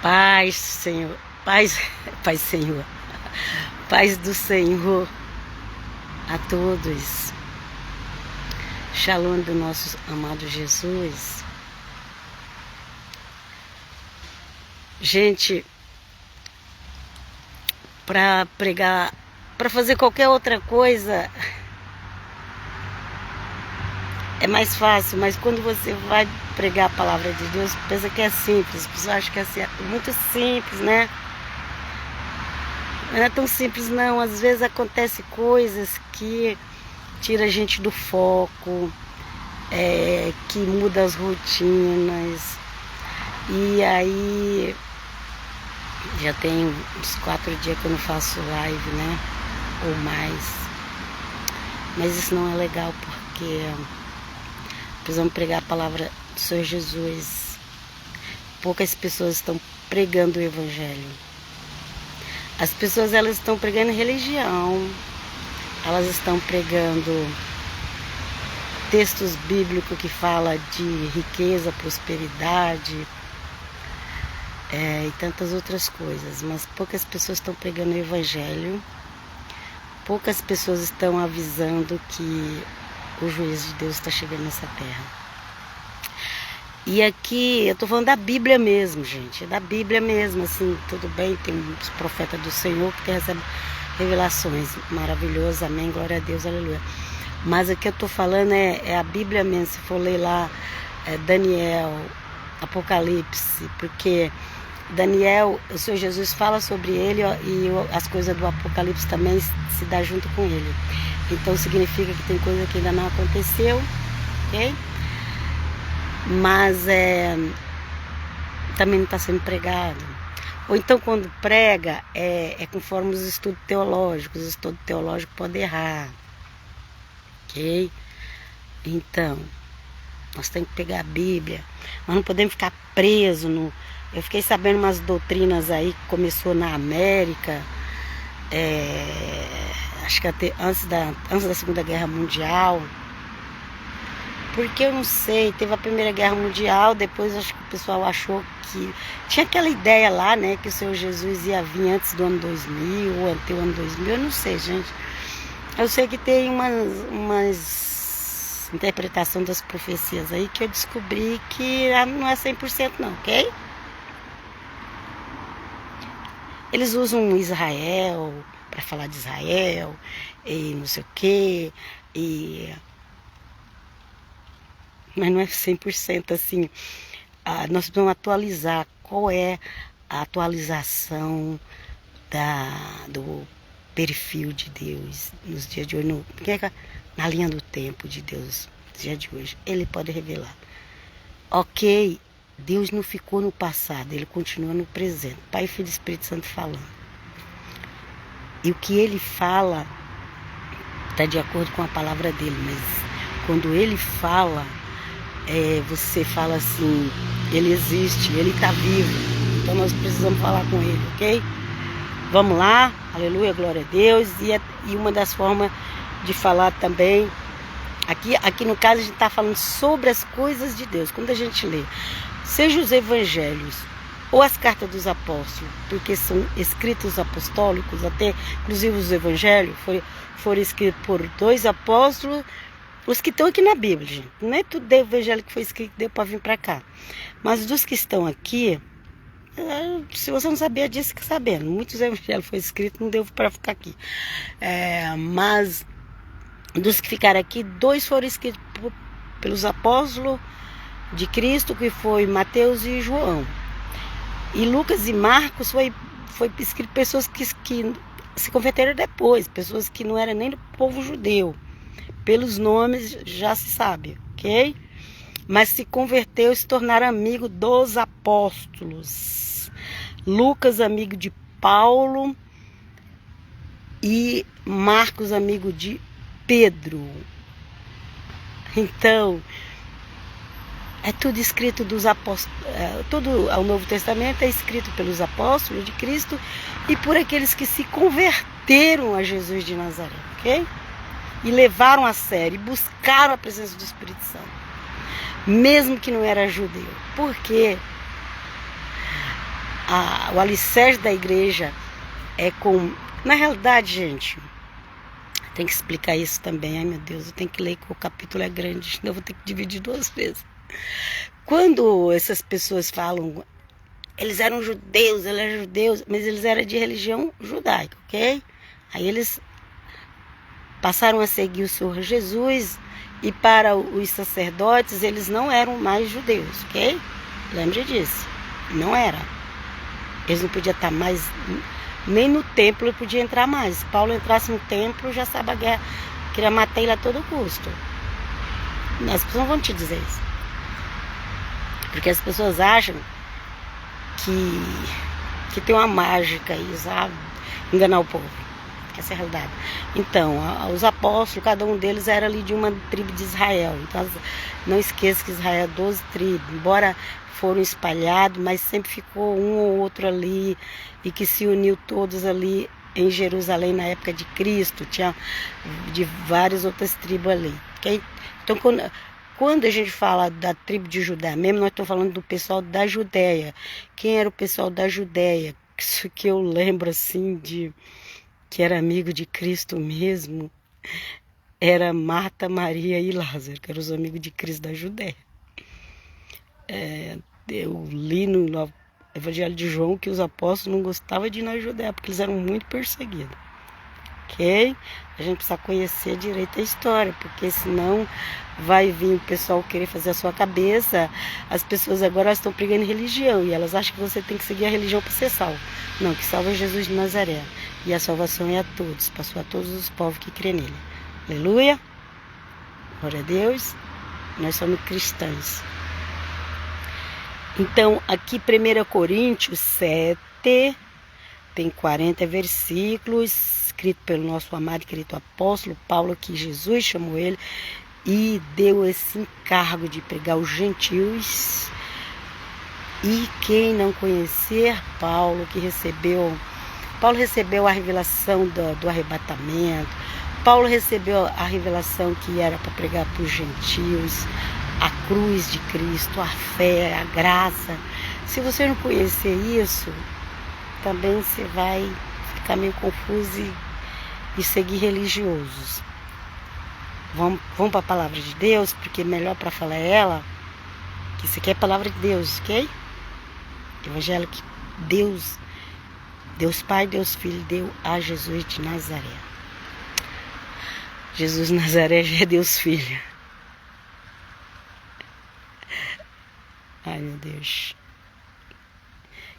Paz, Senhor, paz, Senhor, paz do Senhor a todos. Shalom do nosso amado Jesus. Gente, para pregar, para fazer qualquer outra coisa é mais fácil, mas quando você vai pregar a palavra de Deus, pensa que é simples. As pessoas acham que é muito simples, né? Não é tão simples não. Às vezes acontecem coisas que tiram a gente do foco, que muda as rotinas. E aí já tem uns 4 dias que eu não faço live, né? Ou mais. Mas isso não é legal, porque precisamos pregar a palavra do Senhor Jesus. Poucas pessoas estão pregando o Evangelho. As pessoas, elas estão pregando religião. Elas estão pregando textos bíblicos que falam de riqueza, prosperidade, e tantas outras coisas. Mas poucas pessoas estão pregando o Evangelho. Poucas pessoas estão avisando que o juízo de Deus está chegando nessa terra. E aqui eu estou falando da Bíblia mesmo, gente. É da Bíblia mesmo, assim, tudo bem. Tem os profetas do Senhor que recebem revelações. Maravilhoso, amém, glória a Deus, aleluia. Mas aqui eu estou falando é a Bíblia mesmo. Se for ler lá Daniel, Apocalipse, porque Daniel, o Senhor Jesus fala sobre ele, ó, e as coisas do Apocalipse também se dá junto com ele. Então significa que tem coisa que ainda não aconteceu, ok? Mas também não está sendo pregado. Ou então quando prega é conforme os estudos teológicos. Os estudos teológicos podem errar, ok? Então nós temos que pegar a Bíblia. Nós não podemos ficar presos no... Eu fiquei sabendo umas doutrinas aí que começou na América, acho que até antes da Segunda Guerra Mundial. Porque eu não sei, teve a Primeira Guerra Mundial, depois acho que o pessoal achou que... Tinha aquela ideia lá, né, que o Senhor Jesus ia vir antes do ano 2000, ou até o ano 2000, eu não sei, gente. Eu sei que tem umas interpretação das profecias aí que eu descobri que não é 100% não, ok? Eles usam Israel para falar de Israel e não sei o quê, mas não é 100% assim. Nós precisamos atualizar. Qual é a atualização do perfil de Deus nos dias de hoje, na linha do tempo de Deus nos dias de hoje? Ele pode revelar. Ok, Deus não ficou no passado, Ele continua no presente. Pai, Filho e Espírito Santo falando. E o que Ele fala está de acordo com a palavra dEle, mas quando Ele fala, você fala assim, Ele existe, Ele está vivo. Então nós precisamos falar com Ele, ok? Vamos lá, aleluia, glória a Deus. E uma das formas de falar também, aqui no caso a gente está falando sobre as coisas de Deus. Quando a gente lê, seja os evangelhos ou as cartas dos apóstolos, porque são escritos apostólicos, até inclusive os evangelhos foram escritos por 2 apóstolos, os que estão aqui na Bíblia, gente. Não é tudo evangelho que foi escrito que deu para vir para cá. Mas dos que estão aqui, se você não sabia disso, fica sabendo. Muitos evangelhos foram escritos, não deu para ficar aqui. Mas dos que ficaram aqui, 2 foram escritos pelos apóstolos de Cristo, que foi Mateus e João. E Lucas e Marcos foi escrito por pessoas que se converteram depois, pessoas que não eram nem do povo judeu. Pelos nomes já se sabe, ok? Mas se converteu e se tornaram amigo dos apóstolos. Lucas, amigo de Paulo, e Marcos, amigo de Pedro. Então, é tudo escrito dos apóstolos, todo o Novo Testamento é escrito pelos apóstolos de Cristo e por aqueles que se converteram a Jesus de Nazaré, ok? E levaram a sério, e buscaram a presença do Espírito Santo, mesmo que não era judeu. Por quê? o alicerce da igreja é com... Na realidade, gente, tem que explicar isso também. Ai, meu Deus, eu tenho que ler que o capítulo é grande, senão eu vou ter que dividir 2 vezes. Quando essas pessoas falam, eles eram judeus, mas eles eram de religião judaica, ok? Aí eles passaram a seguir o Senhor Jesus, e para os sacerdotes eles não eram mais judeus, ok? Lembre disso, não era. Eles não podiam estar mais, nem no templo ele podia entrar mais. Se Paulo entrasse no templo, já sabe a guerra, queria matar ele a todo custo. As pessoas vão te dizer isso. Porque as pessoas acham que tem uma mágica aí, sabe? Enganar o povo. Essa é a realidade. Então, os apóstolos, cada um deles era ali de uma tribo de Israel. Então, não esqueça que Israel é 12 tribos. Embora foram espalhados, mas sempre ficou um ou outro ali, e que se uniu todos ali em Jerusalém na época de Cristo. Tinha de várias outras tribos ali. Okay? Então, quando a gente fala da tribo de Judá mesmo, nós estamos falando do pessoal da Judéia. Quem era o pessoal da Judéia? Isso que eu lembro assim que era amigo de Cristo mesmo, era Marta, Maria e Lázaro, que eram os amigos de Cristo da Judéia. Eu li no Evangelho de João que os apóstolos não gostavam de ir na Judéia, porque eles eram muito perseguidos. Ok? A gente precisa conhecer direito a história, porque senão vai vir o pessoal querer fazer a sua cabeça. As pessoas agora estão pregando religião, e elas acham que você tem que seguir a religião para ser salvo. Não, que salva é Jesus de Nazaré. E a salvação é a todos, passou a todos os povos que crê nele. Aleluia. Glória a Deus. Nós somos cristãos. Então, aqui 1 Coríntios 7, tem 40 versículos, escrito pelo nosso amado e querido apóstolo Paulo, que Jesus chamou ele e deu esse encargo de pregar os gentios. E quem não conhecer Paulo, Paulo recebeu a revelação do arrebatamento. Paulo recebeu a revelação que era para pregar para os gentios, a cruz de Cristo, a fé, a graça. Se você não conhecer isso, também você vai ficar meio confuso e seguir religiosos. Vamos para a palavra de Deus, porque melhor para falar é ela, que isso aqui é a palavra de Deus, ok? Evangelho que Deus Pai, Deus Filho, deu a Jesus de Nazaré. Jesus de Nazaré já é Deus Filho. Ai, meu Deus.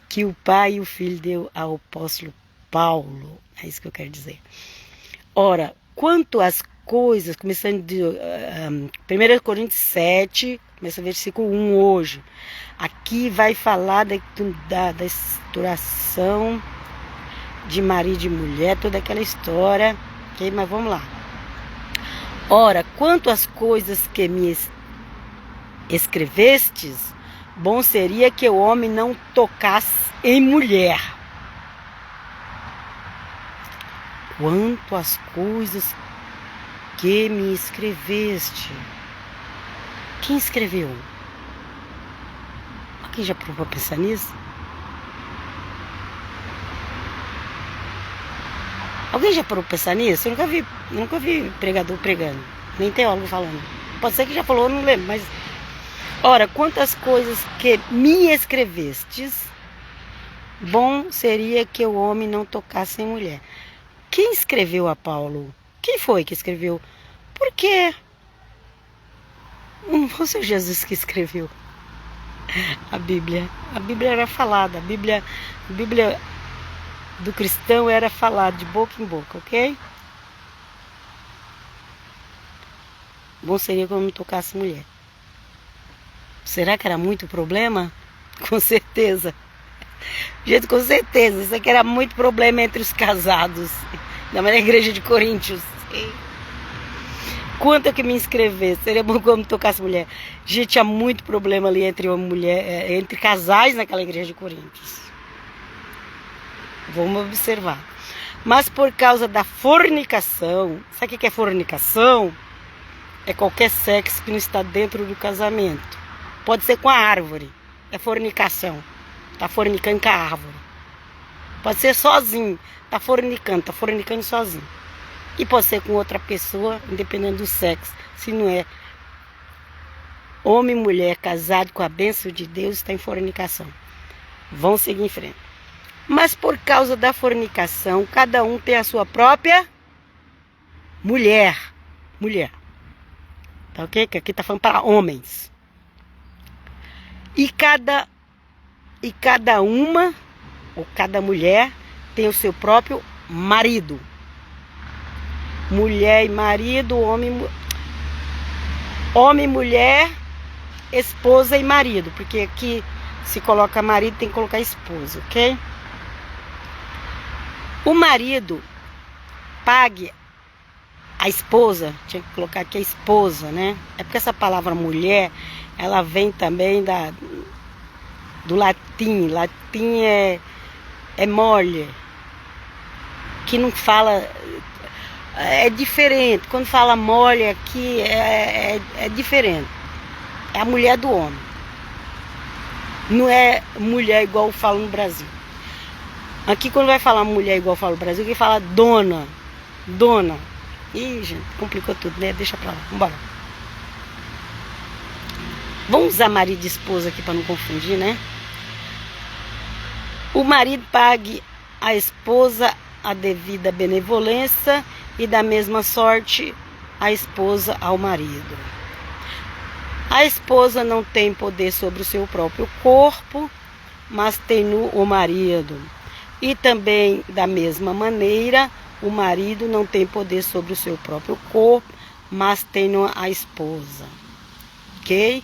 Que o Pai e o Filho deu ao apóstolo Paulo. É isso que eu quero dizer. Ora, quanto às coisas, começando de 1 Coríntios 7, começa o versículo 1 hoje. Aqui vai falar da estruturação de marido e de mulher, toda aquela história, ok? Mas vamos lá. Ora, quanto às coisas que me escrevestes, bom seria que o homem não tocasse em mulher. Quanto às coisas que me escreveste. Quem escreveu? Alguém já parou para pensar nisso? Alguém já parou para pensar nisso? Eu nunca vi pregador pregando, nem teólogo falando. Pode ser que já falou, eu não lembro, mas... Ora, quantas coisas que me escrevestes, bom seria que o homem não tocasse em mulher. Quem escreveu a Paulo? Quem foi que escreveu? Por quê? Não foi o Senhor Jesus que escreveu a Bíblia. A Bíblia era falada, a Bíblia do cristão era falada de boca em boca, ok? Bom seria que eu não tocasse mulher. Será que era muito problema? Com certeza. Gente, com certeza. Isso aqui era muito problema entre os casados. Na igreja de Coríntios. Quanto que me inscrever? Seria bom que eu não tocasse mulher. Gente, tinha muito problema ali entre uma mulher, entre casais naquela igreja de Coríntios. Vamos observar. Mas por causa da fornicação, sabe o que é fornicação? É qualquer sexo que não está dentro do casamento. Pode ser com a árvore, é fornicação. Tá fornicando com a árvore. Pode ser sozinho. Tá fornicando sozinho. E pode ser com outra pessoa, independente do sexo. Se não é homem e mulher casado com a bênção de Deus, está em fornicação. Vão seguir em frente. Mas por causa da fornicação, cada um tem a sua própria mulher. Tá ok? Que aqui tá falando para homens. E cada uma, ou cada mulher, tem o seu próprio marido. Mulher e marido, homem, mulher, esposa e marido. Porque aqui se coloca marido, tem que colocar esposa, ok? O marido pague a esposa, tinha que colocar aqui a esposa, né? É porque essa palavra mulher, ela vem também do latim. Latim é mole, que não fala, é diferente. Quando fala mole aqui, é diferente. É a mulher do homem. Não é mulher igual fala no Brasil. Aqui quando vai falar mulher igual fala no Brasil, que fala dona. Ih, gente, complicou tudo, né? Deixa pra lá, vambora. Vamos usar marido e esposa aqui para não confundir, né? O marido pague à esposa a devida benevolência e da mesma sorte a esposa ao marido. A esposa não tem poder sobre o seu próprio corpo, mas tem no o marido. E também, da mesma maneira, o marido não tem poder sobre o seu próprio corpo, mas tem a esposa. Ok?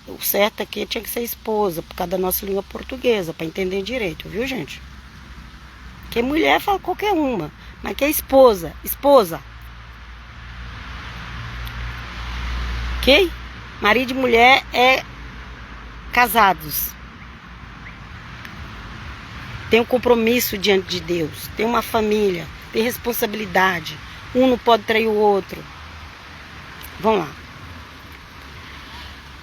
O certo aqui tinha que ser esposa, por causa da nossa língua portuguesa, para entender direito, viu, gente? Porque mulher fala qualquer uma, mas que é esposa. Ok? Marido e mulher é casados. Tem um compromisso diante de Deus, tem uma família, tem responsabilidade. Um não pode trair o outro. Vamos lá.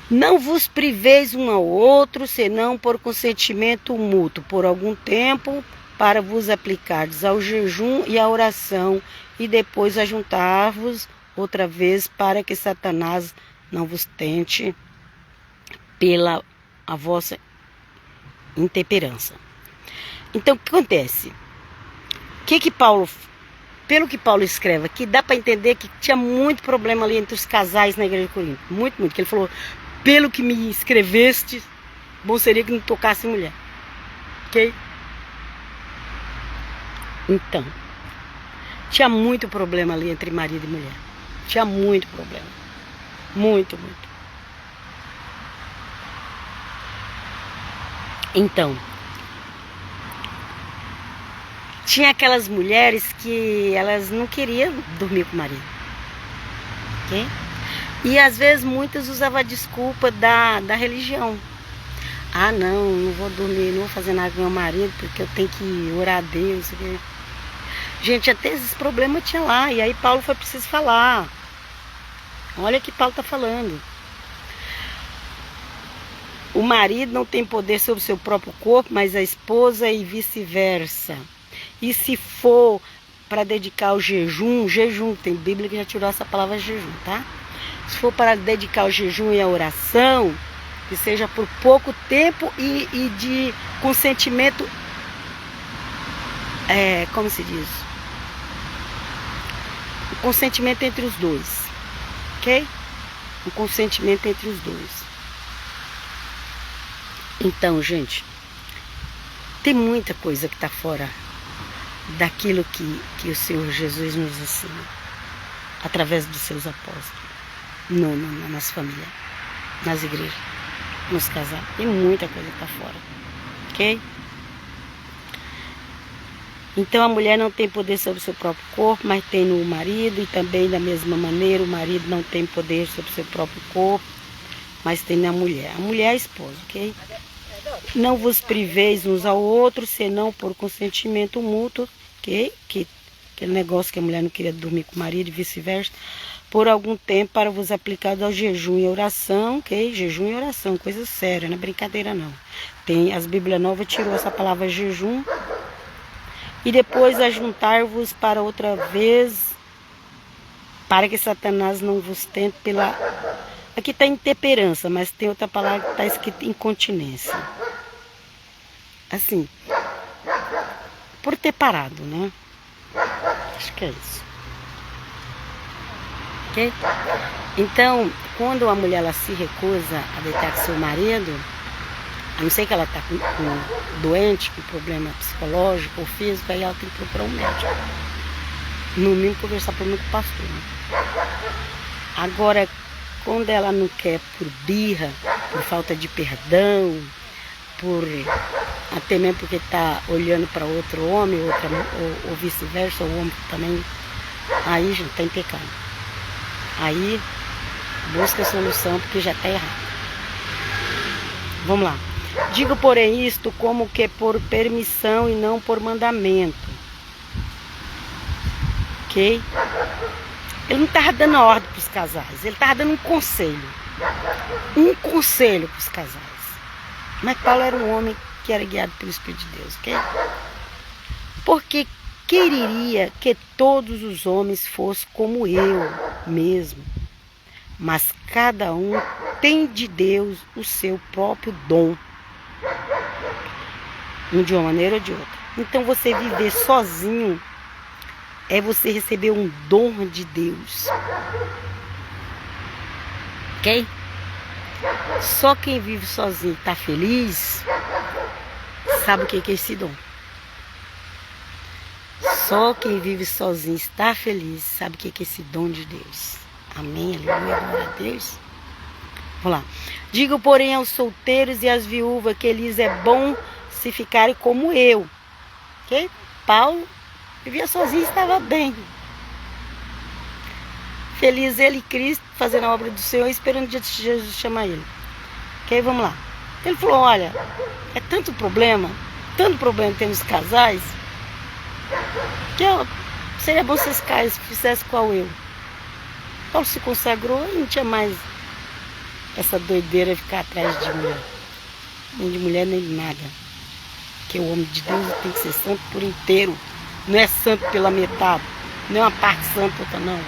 Não vos priveis um ao outro, senão por consentimento mútuo, por algum tempo, para vos aplicardes ao jejum e à oração, e depois ajuntar-vos outra vez, para que Satanás não vos tente pela a vossa intemperança. Então, o que acontece? Pelo que Paulo escreve aqui, dá para entender que tinha muito problema ali entre os casais na igreja de Corinto. Muito. Que ele falou, pelo que me escreveste, bom seria que não tocasse mulher. Ok? Então, tinha muito problema ali entre marido e mulher. Tinha muito problema. Muito. Então, tinha aquelas mulheres que elas não queriam dormir com o marido. Ok? E às vezes muitas usavam a desculpa da religião. Ah, não vou dormir, não vou fazer nada com meu marido, porque eu tenho que orar a Deus. Gente, até esses problemas tinha lá. E aí Paulo foi preciso falar. Olha o que Paulo está falando. O marido não tem poder sobre o seu próprio corpo, mas a esposa e vice-versa. E se for para dedicar ao jejum, tem Bíblia que já tirou essa palavra jejum, tá? Se for para dedicar ao jejum e à oração, que seja por pouco tempo e de consentimento, como se diz? O consentimento entre os dois, ok? O consentimento entre os dois. Então, gente, tem muita coisa que está fora daquilo que o Senhor Jesus nos ensina, através dos seus apóstolos, nas famílias, nas igrejas, nos casais. Tem muita coisa que está fora, ok? Então a mulher não tem poder sobre o seu próprio corpo, mas tem no marido, e também da mesma maneira o marido não tem poder sobre o seu próprio corpo, mas tem na mulher. A mulher é a esposa, ok? Não vos priveis uns ao outro, senão por consentimento mútuo, ok? Aquele negócio que a mulher não queria dormir com o marido e vice-versa, por algum tempo para vos aplicar ao jejum e oração, ok? Jejum e oração, coisa séria, não é brincadeira não. Tem, as Bíblias Novas tirou essa palavra jejum. E depois ajuntar-vos para outra vez, para que Satanás não vos tente pela... Aqui está intemperança, mas tem outra palavra que está escrita incontinência. Assim, por ter parado, né? Acho que é isso. Ok? Então, quando a mulher ela se recusa a deitar com seu marido, a não ser que ela está com doente, com problema psicológico ou físico, aí ela tem que procurar um médico. No mínimo conversar por mim com o pastor. Né? Agora, quando ela não quer por birra, por falta de perdão, por até mesmo porque está olhando para outro homem, ou vice-versa, o homem também, aí já está em pecado. Aí busca a solução porque já está errado. Vamos lá. Digo, porém, isto como que por permissão e não por mandamento. Ok? Ele não estava dando ordem para os casais, ele estava dando um conselho. Um conselho para os casais. Mas Paulo era um homem que era guiado pelo Espírito de Deus, ok? Porque quereria que todos os homens fossem como eu mesmo. Mas cada um tem de Deus o seu próprio dom. Um de uma maneira ou de outra. Então você viver sozinho é você receber um dom de Deus. Ok? Só quem vive sozinho e está feliz sabe o que é esse dom. Só quem vive sozinho e está feliz sabe o que é esse dom de Deus. Amém, aleluia, glória a Deus. Vamos lá. Digo, porém, aos solteiros e às viúvas que lhes é bom se ficarem como eu. Ok? Paulo vivia sozinho e estava bem. Feliz ele e Cristo, fazendo a obra do Senhor, esperando o dia de Jesus chamar ele. Ok? Vamos lá. Ele falou, olha, é tanto problema tem nos casais, que seria bom se esses caras fizessem qual eu. Paulo se consagrou e não tinha mais essa doideira de ficar atrás de mulher. Nem de mulher, nem de nada. Porque o homem de Deus tem que ser santo por inteiro. Não é santo pela metade. Não é uma parte santa, outra não.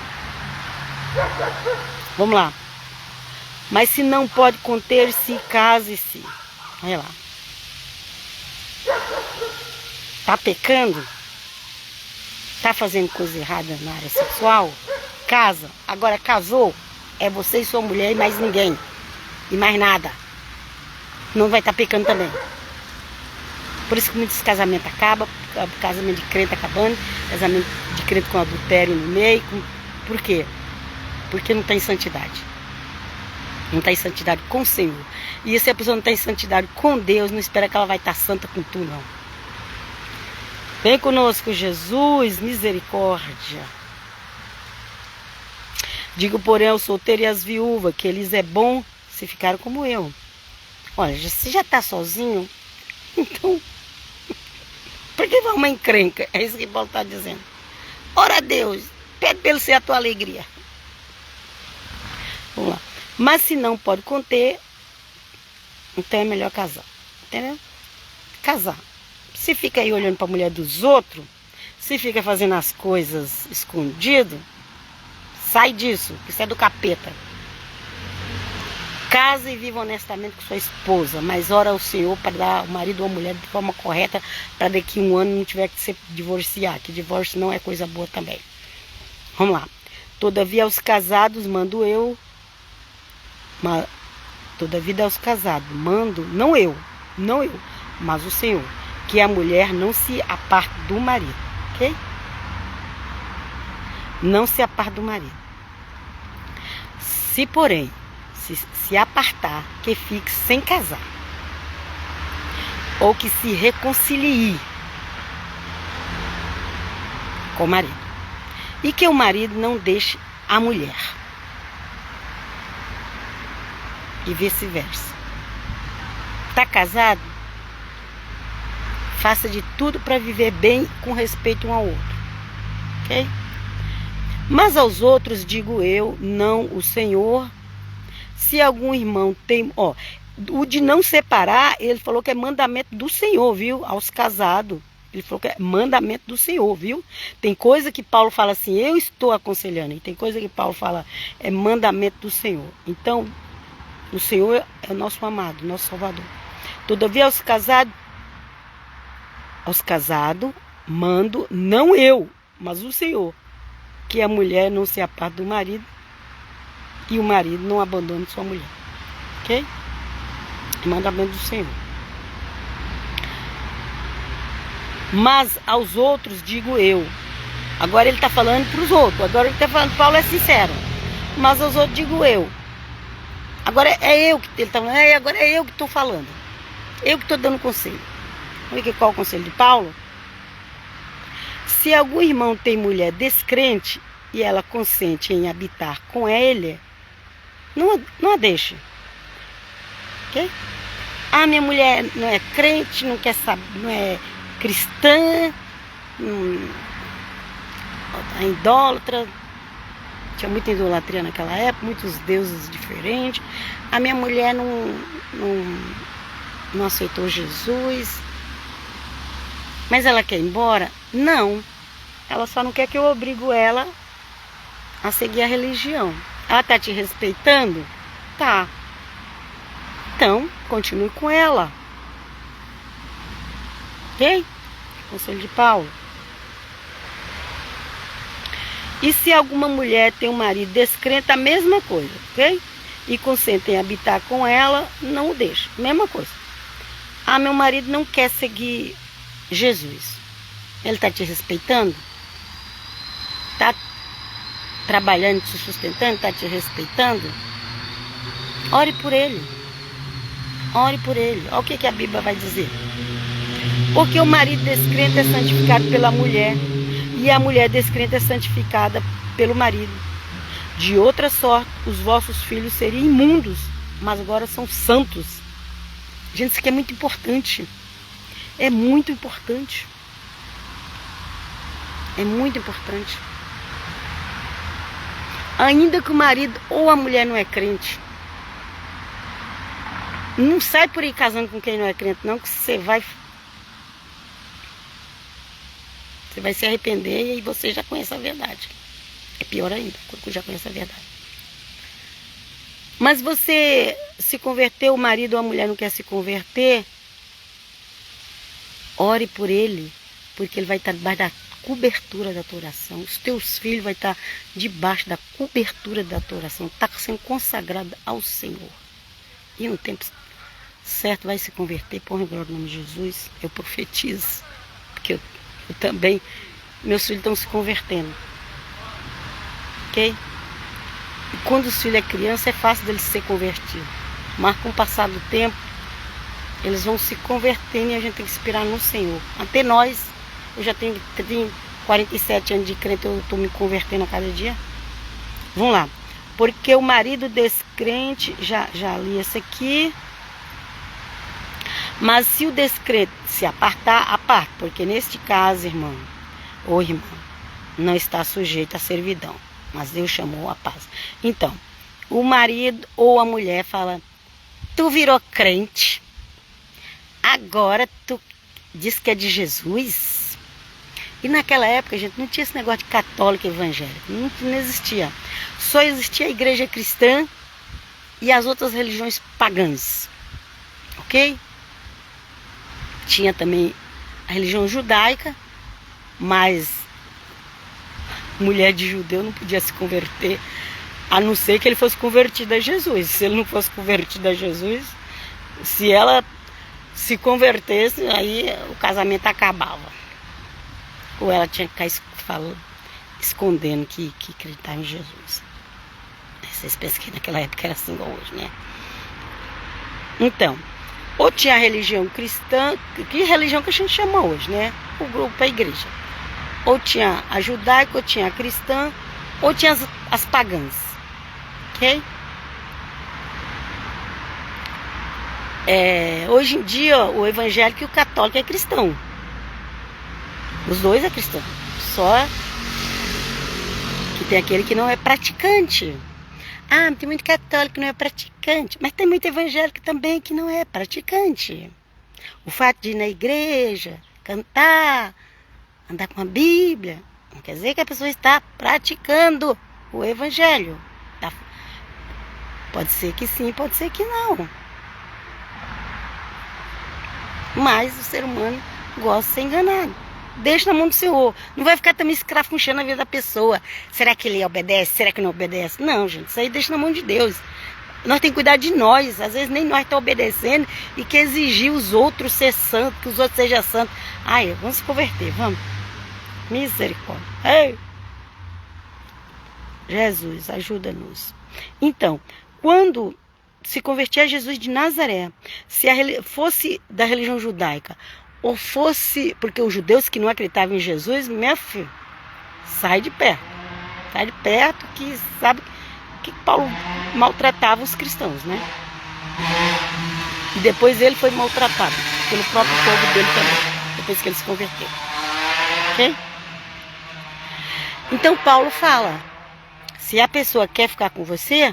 Vamos lá. Mas se não pode conter-se, case-se. Olha lá. Tá pecando? Tá fazendo coisa errada na área sexual? Casa. Agora casou, é você e sua mulher e mais ninguém. E mais nada. Não vai estar pecando também. Por isso que muitos casamentos acabam, casamento de crente acabando, casamento de crente com adultério no meio. Por quê? Porque não está em santidade. Não está em santidade com o Senhor. E se a pessoa não está em santidade com Deus, não espera que ela vai estar santa com tu, não. Vem conosco, Jesus, misericórdia. Digo, porém, aos solteiros e às viúvas, que eles é bom se ficaram como eu. Olha, se já está sozinho, então, por que vai uma encrenca? É isso que Paulo está dizendo. Ora a Deus, pede para ele ser a tua alegria. Vamos lá. Mas se não pode conter, então é melhor casar. Entendeu? Casar. Se fica aí olhando para a mulher dos outros, se fica fazendo as coisas escondido, sai disso, isso é do capeta. Casa e viva honestamente com sua esposa, mas ora ao Senhor para dar ao marido ou a mulher de forma correta, para daqui a um ano não tiver que se divorciar, que divórcio não é coisa boa também. Vamos lá. Todavia aos casados mando eu, todavia aos casados mando, não eu, mas o Senhor, que a mulher não se aparte do marido, ok? Não se aparte do marido. Se porém se apartar, que fique sem casar, ou que se reconcilie com o marido, e que o marido não deixe a mulher, e vice-versa. Está casado? Faça de tudo para viver bem com respeito um ao outro, ok? Mas aos outros digo eu, não o Senhor. Se algum irmão tem... Ó, o de não separar, ele falou que é mandamento do Senhor, viu? Aos casados. Ele falou que é mandamento do Senhor, viu? Tem coisa que Paulo fala assim, eu estou aconselhando. E tem coisa que Paulo fala, é mandamento do Senhor. Então, o Senhor é o nosso amado, nosso Salvador. Todavia, aos casados, mando, não eu, mas o Senhor, que a mulher não se aparte do marido e o marido não abandone sua mulher. Ok? Mandamento do Senhor. Mas aos outros digo eu. Agora ele está falando para os outros. Agora ele está falando, Paulo é sincero. Mas aos outros digo eu. Agora é eu que ele está falando. Agora é eu que estou falando. Eu que estou dando conselho. Olha qual é o conselho de Paulo. Se algum irmão tem mulher descrente e ela consente em habitar com ele, não a deixe. Ok? Ah, minha mulher não é crente, não quer saber, não é cristã, é idólatra. Tinha muita idolatria naquela época, muitos deuses diferentes. A minha mulher não aceitou Jesus. Mas ela quer ir embora? Não. Ela só não quer que eu obrigo ela a seguir a religião. Ela está te respeitando? Tá. Então, continue com ela. Ok? Conselho de Paulo. E se alguma mulher tem um marido descrente, a mesma coisa, ok? E consente em habitar com ela, não o deixa. Mesma coisa. Ah, meu marido não quer seguir Jesus. Ele está te respeitando? Está trabalhando, te sustentando? Está te respeitando? Ore por ele. Ore por ele. Olha o que a Bíblia vai dizer. Porque o marido descrente é santificado pela mulher e a mulher descrente é santificada pelo marido. De outra sorte, os vossos filhos seriam imundos, mas agora são santos. Gente, isso aqui é muito importante. É muito importante. É muito importante. Ainda que o marido ou a mulher não é crente, não sai por aí casando com quem não é crente, não, que você vai se arrepender e você já conhece a verdade. É pior ainda, quando já conhece a verdade. Mas você se converteu, o marido ou a mulher não quer se converter, ore por ele, porque ele vai estar debaixo da cobertura da tua oração. Os teus filhos vão estar debaixo da cobertura da tua oração. Está sendo consagrado ao Senhor. E no tempo certo vai se converter. Põe glória no nome de Jesus. Eu profetizo. Porque eu também, meus filhos estão se convertendo. Ok? E quando os filhos é criança, é fácil deles ser convertidos. Mas com o passar do tempo, eles vão se convertendo e a gente tem que esperar no Senhor. Até nós, eu já tenho 47 anos de crente, eu estou me convertendo a cada dia. Vamos lá. Porque o marido descrente, já li esse aqui. Mas se o descrente se apartar, aparte. Porque neste caso, irmão, ou irmã, não está sujeito à servidão. Mas Deus chamou a paz. Então, o marido ou a mulher fala, tu virou crente, agora tu diz que é de Jesus. E naquela época, gente, não tinha esse negócio de católico evangélico. Não existia. Só existia a igreja cristã e as outras religiões pagãs. Ok? Tinha também a religião judaica, mas mulher de judeu não podia se converter, a não ser que ele fosse convertido a Jesus. Se ele não fosse convertido a Jesus, se ela se convertesse, aí o casamento acabava. Ou ela tinha que ficar escondendo que acreditava em Jesus. Vocês pensam que naquela época era assim igual hoje, né? Então, ou tinha a religião cristã, que religião que a gente chama hoje, né? O grupo, a igreja. Ou tinha a judaica, ou tinha a cristã, ou tinha as pagãs. Ok? Hoje em dia, o evangélico e o católico é cristão. Os dois é cristão. Só E tem aquele que não é praticante. Ah, tem muito católico que não é praticante, mas tem muito evangélico também que não é praticante. O fato de ir na igreja, cantar, andar com a Bíblia, não quer dizer que a pessoa está praticando o evangelho. Tá? Pode ser que sim, pode ser que não. Mas o ser humano gosta de ser enganado. Deixa na mão do Senhor. Não vai ficar também escrafunchando a vida da pessoa. Será que ele obedece? Será que não obedece? Não, gente. Isso aí deixa na mão de Deus. Nós temos que cuidar de nós. Às vezes nem nós estamos obedecendo e que exigir os outros ser santos, que os outros sejam santos. Ai, vamos se converter, vamos. Misericórdia. Ei! Jesus, ajuda-nos. Então, quando se convertia a Jesus de Nazaré, se fosse da religião judaica, ou fosse, porque os judeus que não acreditavam em Jesus, minha filha, sai de perto. Sai de perto, que sabe que Paulo maltratava os cristãos, né? E depois ele foi maltratado pelo próprio povo dele também, depois que ele se converteu. Ok? Então Paulo fala, se a pessoa quer ficar com você,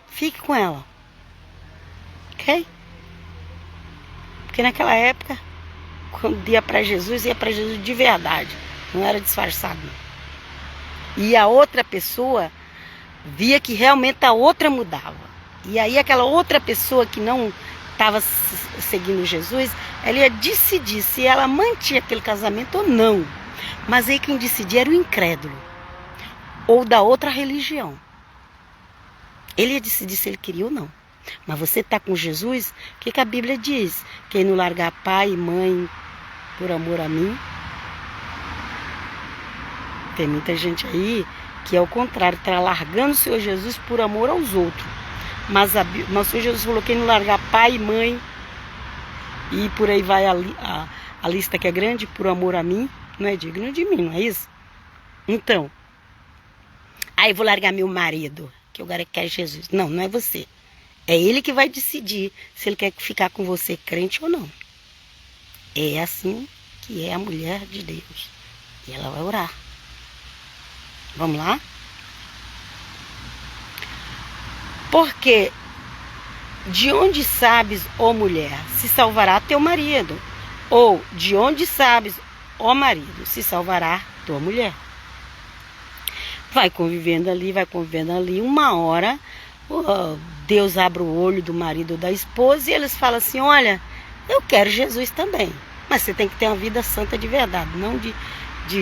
fique com ela. Ok? Porque naquela época, quando ia para Jesus de verdade. Não era disfarçado. E a outra pessoa via que realmente a outra mudava. E aí aquela outra pessoa que não estava seguindo Jesus, ela ia decidir se ela mantinha aquele casamento ou não. Mas aí quem decidia era o incrédulo. Ou da outra religião. Ele ia decidir se ele queria ou não. Mas você está com Jesus, o que a Bíblia diz? Quem não largar pai e mãe por amor a mim. Tem muita gente aí que é o contrário, está largando o Senhor Jesus por amor aos outros. Mas o Senhor Jesus falou, quem não largar pai e mãe, e por aí vai a lista que é grande, por amor a mim, não é digno de mim, não é isso? Então, aí vou largar meu marido, que agora quer Jesus. Não, não é você. É ele que vai decidir se ele quer ficar com você crente ou não. É assim que é a mulher de Deus. E ela vai orar. Vamos lá? Porque de onde sabes, ó mulher, se salvará teu marido? Ou de onde sabes, ó marido, se salvará tua mulher? Vai convivendo ali, uma hora Deus abre o olho do marido ou da esposa e eles falam assim, olha, eu quero Jesus também. Mas você tem que ter uma vida santa de verdade, não de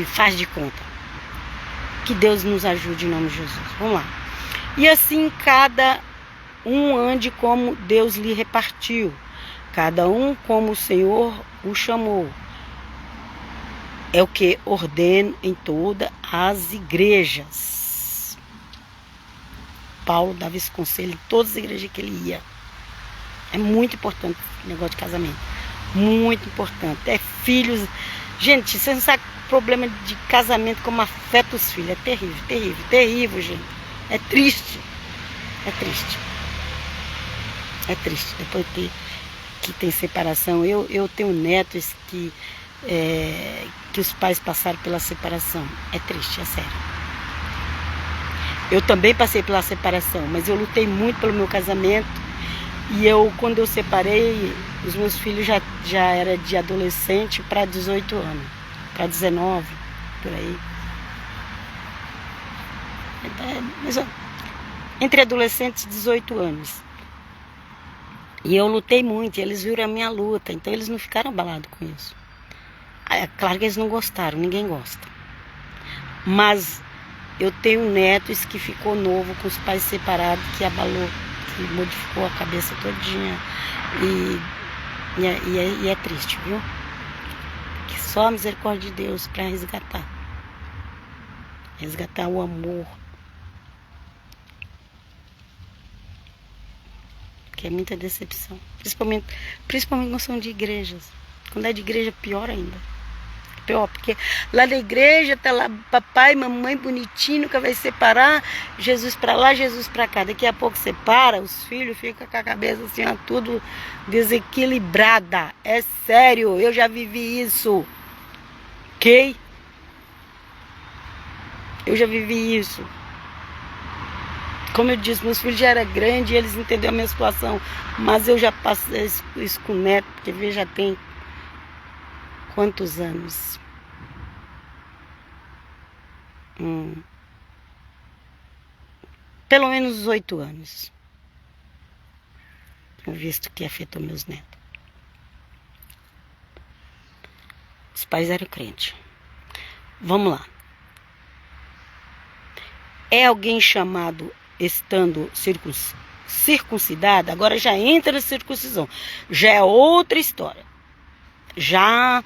faz de conta. Que Deus nos ajude em nome de Jesus. Vamos lá. E assim cada um ande como Deus lhe repartiu. Cada um como o Senhor o chamou. É o que ordeno em todas as igrejas. Paulo dava esse conselho em todas as igrejas que ele ia. É muito importante o negócio de casamento. Muito importante. É filhos. Gente, você não sabe o problema de casamento como afeta os filhos. É terrível, terrível, terrível, gente. É triste. É triste. É triste. Depois que tem separação. Eu tenho netos que os pais passaram pela separação. É triste, é sério. Eu também passei pela separação, mas eu lutei muito pelo meu casamento. E quando eu separei, os meus filhos já eram de adolescente para 18 anos. Para 19, por aí. Entre adolescentes e 18 anos. E eu lutei muito, e eles viram a minha luta, então eles não ficaram abalados com isso. É claro que eles não gostaram, ninguém gosta. Mas eu tenho netos que ficou novo com os pais separados, que abalou, que modificou a cabeça todinha. E é triste, viu? Que só a misericórdia de Deus para resgatar. Resgatar o amor. Que é muita decepção. Principalmente quando são de igrejas. Quando é de igreja, pior ainda. Pior, porque lá na igreja tá lá papai, mamãe bonitinho, nunca vai separar. Jesus para lá, Jesus para cá. Daqui a pouco separa, os filhos ficam com a cabeça assim, ó, tudo desequilibrada. É sério, eu já vivi isso. Ok? Eu já vivi isso. Como eu disse, meus filhos já eram grandes e eles entenderam a minha situação. Mas eu já passei isso com o neto, porque ele já tem quantos anos? Pelo menos 8 anos. Visto que afetou meus netos. Os pais eram crentes. Vamos lá. É alguém chamado estando circuncidado, agora já entra na circuncisão. Já é outra história. Já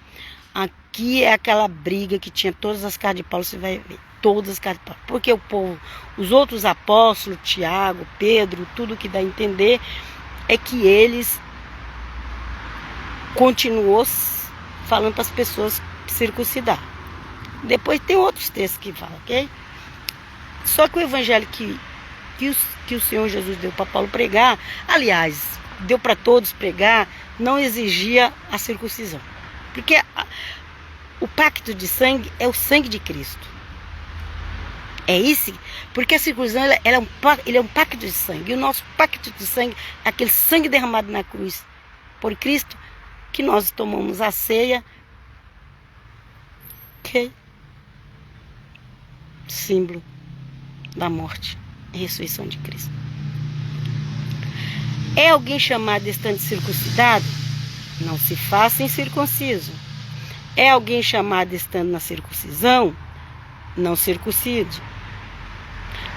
aqui é aquela briga que tinha todas as cartas de Paulo, você vai ver. Todas as cartas de Paulo. Porque o povo, os outros apóstolos, Tiago, Pedro, tudo que dá a entender é que eles continuou falando para as pessoas circuncidar. Depois tem outros textos que falam, ok? Só que o evangelho que o Senhor Jesus deu para Paulo pregar, aliás, deu para todos pregar, não exigia a circuncisão. Porque o pacto de sangue é o sangue de Cristo. É isso, porque a circuncisão ele é um pacto de sangue. E o nosso pacto de sangue é aquele sangue derramado na cruz por Cristo, que nós tomamos a ceia, que símbolo da morte e ressurreição de Cristo. É alguém chamado estando circuncidado? Não se faça incircunciso. É alguém chamado estando na circuncisão? Não circuncide.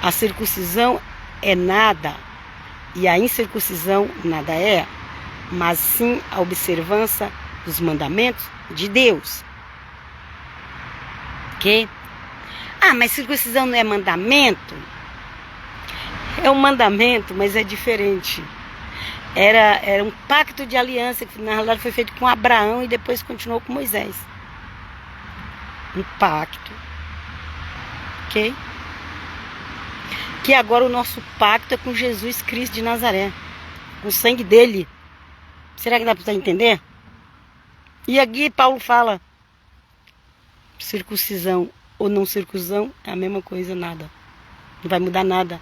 A circuncisão é nada e a incircuncisão nada é, mas sim a observância dos mandamentos de Deus. Ok? Ah, mas circuncisão não é mandamento? É um mandamento, mas é diferente. Era um pacto de aliança que na realidade foi feito com Abraão e depois continuou com Moisés. Um pacto. Ok? Que agora o nosso pacto é com Jesus Cristo de Nazaré. Com o sangue dele. Será que dá para entender? E aqui Paulo fala, circuncisão ou não circuncisão é a mesma coisa, nada. Não vai mudar nada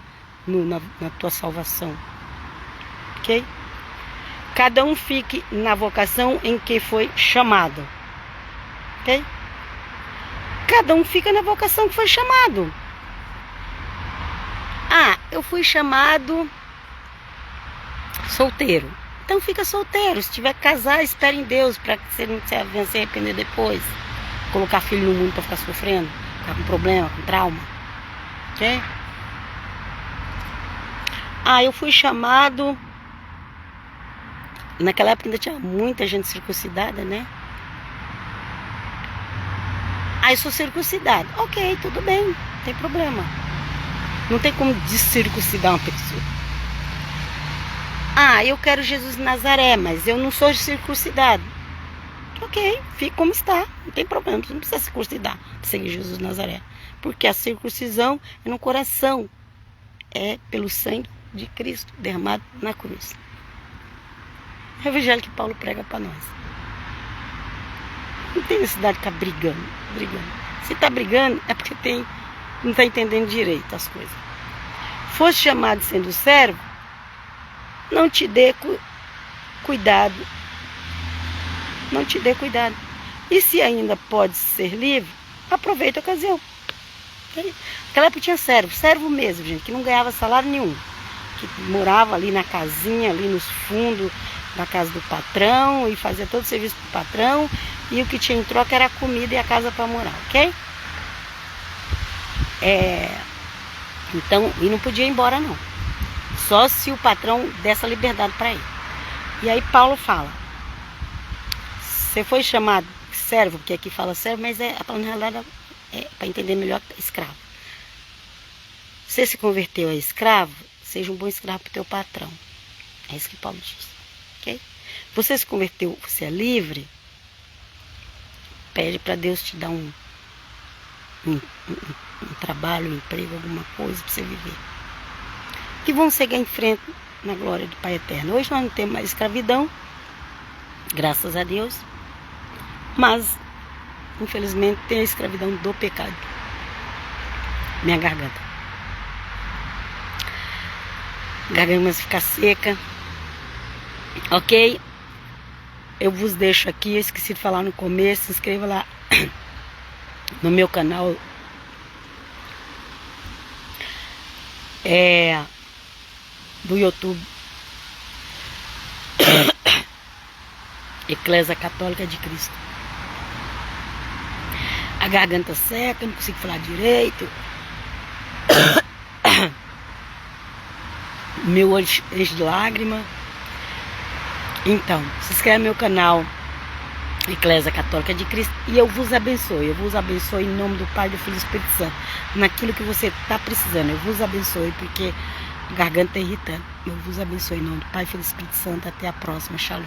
na tua salvação. Ok? Cada um fique na vocação em que foi chamado. Ok? Cada um fica na vocação que foi chamado. Ah, eu fui chamado solteiro. Então fica solteiro. Se tiver que casar, espere em Deus para que você não venha se arrepender depois. Colocar filho no mundo para ficar sofrendo, ficar com problema, com trauma. Ok? Ah, eu fui chamado. Naquela época ainda tinha muita gente circuncidada, né? Ah, eu sou circuncidado. Ok, tudo bem, não tem problema. Não tem como descircuncidar uma pessoa. Ah, eu quero Jesus de Nazaré, mas eu não sou circuncidado. Ok, fica como está, não tem problema, você não precisa circuncidar, seguir Jesus de Nazaré. Porque a circuncisão é no coração, é pelo sangue de Cristo derramado na cruz. É o evangelho que Paulo prega para nós. Não tem necessidade de ficar brigando. Se está brigando é porque não está entendendo direito as coisas. Fosse chamado sendo servo, não te dê cuidado. Não te dê cuidado. E se ainda pode ser livre, aproveita a ocasião. Naquela época tinha servo mesmo, gente, que não ganhava salário nenhum. Que morava ali na casinha, ali nos fundos da casa do patrão e fazia todo o serviço pro patrão. E o que tinha em troca era a comida e a casa para morar, ok? Então, e não podia ir embora não. Só se o patrão desse a liberdade para ele. E aí Paulo fala, você foi chamado servo, porque aqui fala servo, mas a palavra na realidade é para entender melhor escravo. Você se converteu a escravo, seja um bom escravo para o teu patrão. É isso que Paulo diz. Ok? Você se converteu, você é livre, pede para Deus te dar um trabalho, um emprego, alguma coisa para você viver. Que vão seguir em frente na glória do Pai Eterno. Hoje nós não temos mais escravidão, graças a Deus, mas infelizmente tem a escravidão do pecado. minha garganta. A garganta começa a ficar seca. Ok? Eu vos deixo aqui, eu esqueci de falar no começo, se inscreva lá no meu canal. Do YouTube. Eclésia Católica de Cristo. A garganta seca, não consigo falar direito. Meu olho enche de lágrima. Então, se inscreve no meu canal Eclésia Católica de Cristo e eu vos abençoe. Eu vos abençoe em nome do Pai, do Filho e do Espírito Santo. Naquilo que você está precisando, eu vos abençoe, porque a garganta está irritando. Eu vos abençoe em nome do Pai, Filho e Espírito Santo. Até a próxima. Shalom.